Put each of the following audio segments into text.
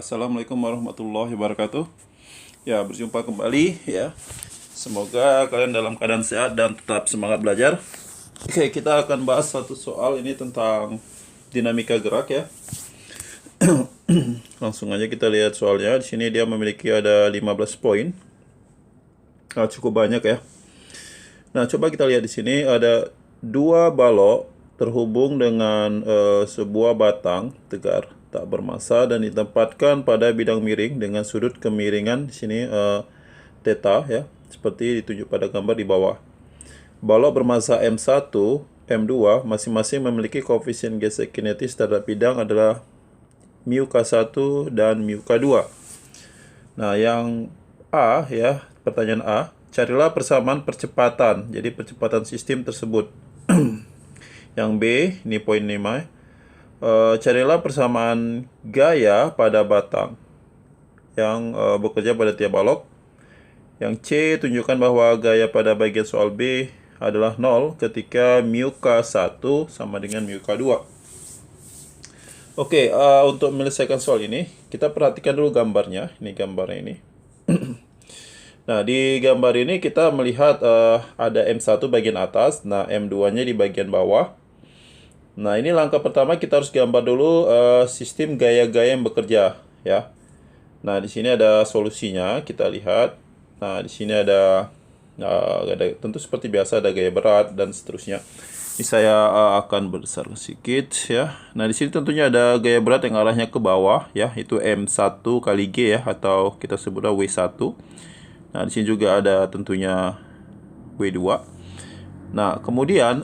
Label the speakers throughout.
Speaker 1: Assalamualaikum warahmatullahi wabarakatuh. Ya, berjumpa kembali ya. Semoga kalian dalam keadaan sehat dan tetap semangat belajar. Kita akan bahas satu soal ini tentang dinamika gerak ya. Langsung aja kita lihat soalnya. Di sini dia memiliki ada 15 poin. Cukup banyak ya. Nah, coba kita lihat di sini ada dua balok terhubung dengan sebuah batang tegar tak bermassa dan ditempatkan pada bidang miring dengan sudut kemiringan di sini theta ya, seperti ditunjuk pada gambar di bawah. Balok bermassa M1, M2 masing-masing memiliki koefisien gesek kinetis terhadap bidang adalah mu K1 dan mu K2. Nah, yang A ya, pertanyaan A, carilah persamaan percepatan. Jadi percepatan sistem tersebut. Yang B, ini poin 5. Carilah persamaan gaya pada batang yang bekerja pada tiap balok. Yang C, tunjukkan bahwa gaya pada bagian soal B adalah 0 ketika mu K1 sama dengan mu K2. Untuk menyelesaikan soal ini, kita perhatikan dulu gambarnya. Ini gambarnya ini. Nah, di gambar ini kita melihat ada M1 bagian atas, nah M2-nya di bagian bawah. Nah, ini langkah pertama kita harus gambar dulu sistem gaya-gaya yang bekerja, ya. Nah, di sini ada solusinya, kita lihat. Nah, di sini ada tentu seperti biasa ada gaya berat dan seterusnya. Ini saya akan berbesar sedikit ya. Nah, di sini tentunya ada gaya berat yang arahnya ke bawah ya, itu M1 kali G ya, atau kita sebutnya W1. Nah, di sini juga ada tentunya W2. Nah, kemudian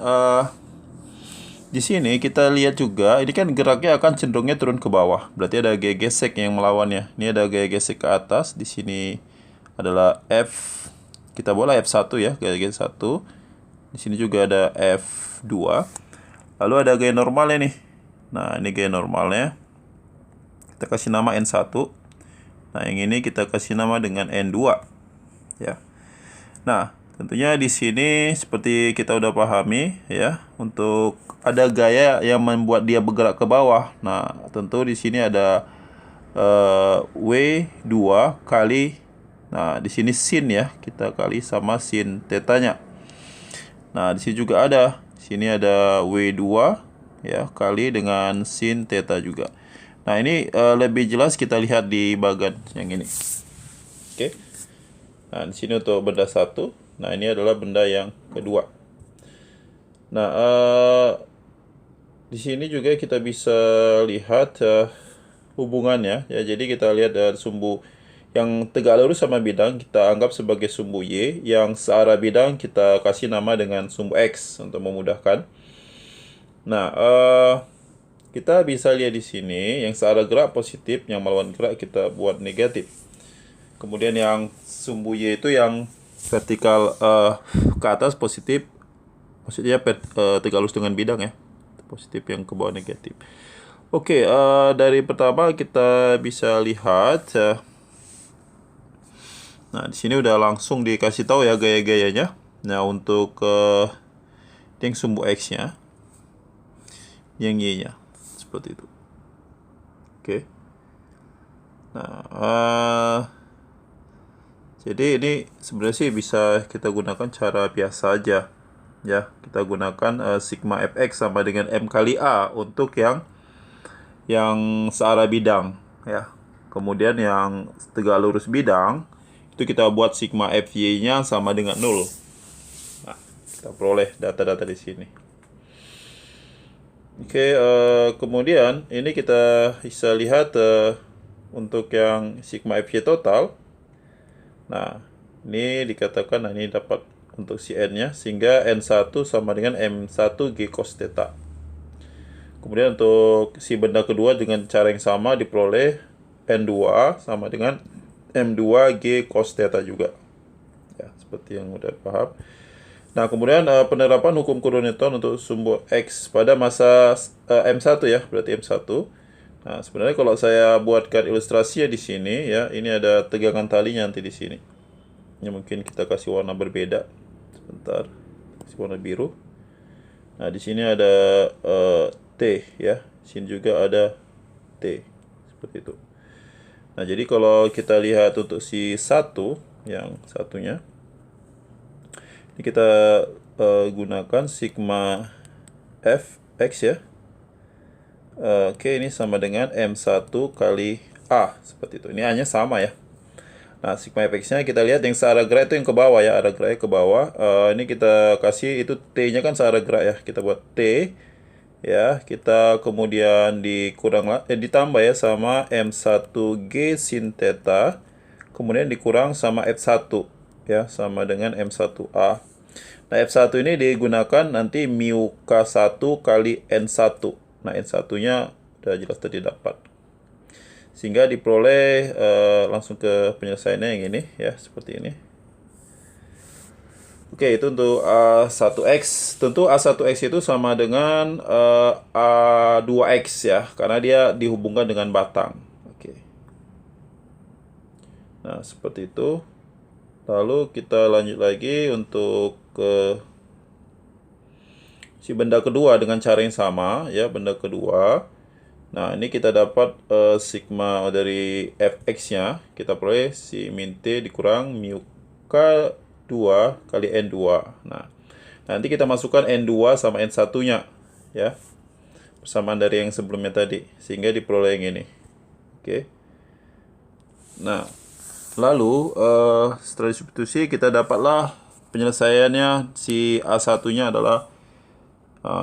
Speaker 1: di sini kita lihat juga ini kan geraknya akan cenderungnya turun ke bawah. Berarti ada gaya gesek yang melawannya. Ini ada gaya gesek ke atas. Di sini adalah F. Kita boleh F1 ya, gaya gesek 1. Di sini juga ada F2. Lalu ada gaya normalnya nih. Nah, ini gaya normalnya. Kita kasih nama N1. Nah, yang ini kita kasih nama dengan N2. Ya. Nah, tentunya di sini seperti kita udah pahami ya, untuk ada gaya yang membuat dia bergerak ke bawah. Nah, tentu di sini ada W2 kali, nah di sini sin ya, kita kali sama sin tetanya. Nah, di sini juga ada, sini ada W2 ya kali dengan sin theta juga. Nah, ini lebih jelas kita lihat di bagian yang ini. Oke. Nah, di sini untuk benda satu. Nah, ini adalah benda yang kedua. Nah, di sini juga kita bisa lihat hubungannya ya. Jadi kita lihat sumbu yang tegak lurus sama bidang kita anggap sebagai sumbu Y, yang searah bidang kita kasih nama dengan sumbu X untuk memudahkan. Nah, kita bisa lihat di sini yang searah gerak positif, yang melawan gerak kita buat negatif. Kemudian yang sumbu Y itu yang vertikal ke atas positif, maksudnya tegak lurus dengan bidang ya, positif, yang ke bawah negatif. Dari pertama kita bisa lihat. Nah, di sini udah langsung dikasih tahu ya gaya-gayanya. Nah, untuk yang sumbu X-nya, yang Y-nya seperti itu. Oke. Nah, jadi ini sebenarnya sih bisa kita gunakan cara biasa aja ya. Kita gunakan sigma fx sama dengan m kali a untuk yang searah bidang ya. Kemudian yang tegak lurus bidang itu kita buat sigma fy-nya sama dengan 0. Nah, kita peroleh data-data di sini. Kemudian ini kita bisa lihat untuk yang sigma fy total. Nah, ini dikatakan, nah ini dapat untuk si n-nya, sehingga n1 sama dengan m1 g cos theta. Kemudian untuk si benda kedua dengan cara yang sama diperoleh n2 sama dengan m2 g cos theta juga. Ya, seperti yang udah paham. Nah, kemudian penerapan hukum kurun Newton untuk sumbu X pada masa M1 ya, berarti M1. Nah, sebenarnya kalau saya buatkan ilustrasinya di sini ya, ini ada tegangan talinya nanti di sini. Ini mungkin kita kasih warna berbeda. Sebentar. Kasih warna biru. Nah, di sini ada T ya. Di sini juga ada T. seperti itu. Nah, jadi kalau kita lihat untuk si satu, yang satunya, ini kita gunakan sigma fx ya. Oke, ini sama dengan M1 kali A, seperti itu. Ini hanya sama ya. Nah, sigma fx-nya kita lihat yang searah gerak itu yang ke bawah ya, arah geraknya ke bawah. Ini kita kasih itu T-nya kan searah gerak ya. Kita buat T ya, kita kemudian ditambah ya sama M1G sin theta, kemudian dikurang sama F1 ya, sama dengan M1A. Nah, F1 ini digunakan nanti mu K1 kali N1. Nah, N1-nya udah jelas tadi dapat. Sehingga diperoleh langsung ke penyelesaiannya yang ini ya, seperti ini. Oke, itu untuk A1X. Tentu A1X itu sama dengan A2X ya, karena dia dihubungkan dengan batang. Oke. Nah, seperti itu. Lalu kita lanjut lagi untuk ke si benda kedua dengan cara yang sama ya, benda kedua. Nah, ini kita dapat sigma dari fx-nya, kita peroleh si min t dikurang mu k2 kali n2. Nah, nanti kita masukkan n2 sama n1-nya ya, persamaan dari yang sebelumnya tadi, sehingga diperoleh yang ini. Oke. Nah, lalu setelah substitusi kita dapatlah penyelesaiannya. Si A1-nya adalah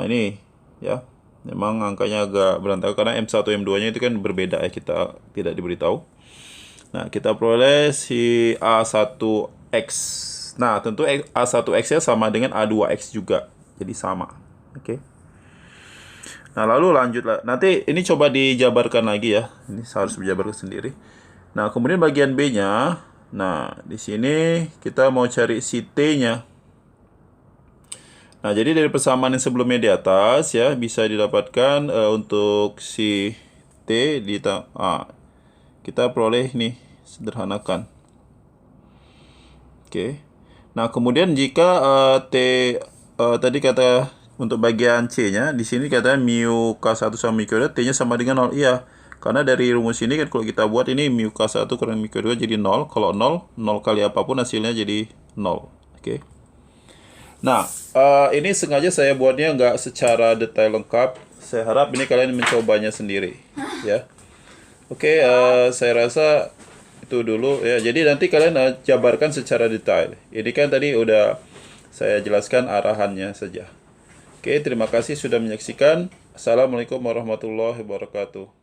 Speaker 1: ini ya. Memang angkanya agak berantakan karena M1 M2-nya itu kan berbeda ya, kita tidak diberitahu. Nah, kita peroleh si A1X. Nah, tentu A1X-nya sama dengan A2X juga. Jadi sama. Oke. Nah, lalu lanjutlah. Nanti ini coba dijabarkan lagi ya. Ini harus dijabarkan sendiri. Nah, kemudian bagian B-nya. Nah, di sini kita mau cari si T-nya. Nah, jadi dari persamaan yang sebelumnya di atas ya, bisa didapatkan untuk si T kita peroleh nih, sederhanakan. Oke. Nah, kemudian jika T tadi kata untuk bagian C-nya, di sini katanya mu K1 sama mu K2, T-nya sama dengan 0. Iya, karena dari rumus ini kan kalau kita buat ini mu K1 kurang mu K2 jadi 0. Kalau 0 kali apapun hasilnya jadi 0. Oke. Nah, ini sengaja saya buatnya nggak secara detail lengkap. Saya harap ini kalian mencobanya sendiri, ya. Oke, saya rasa itu dulu ya. Jadi nanti kalian jabarkan secara detail. Ini kan tadi udah saya jelaskan arahannya saja. Oke, terima kasih sudah menyaksikan. Assalamualaikum warahmatullahi wabarakatuh.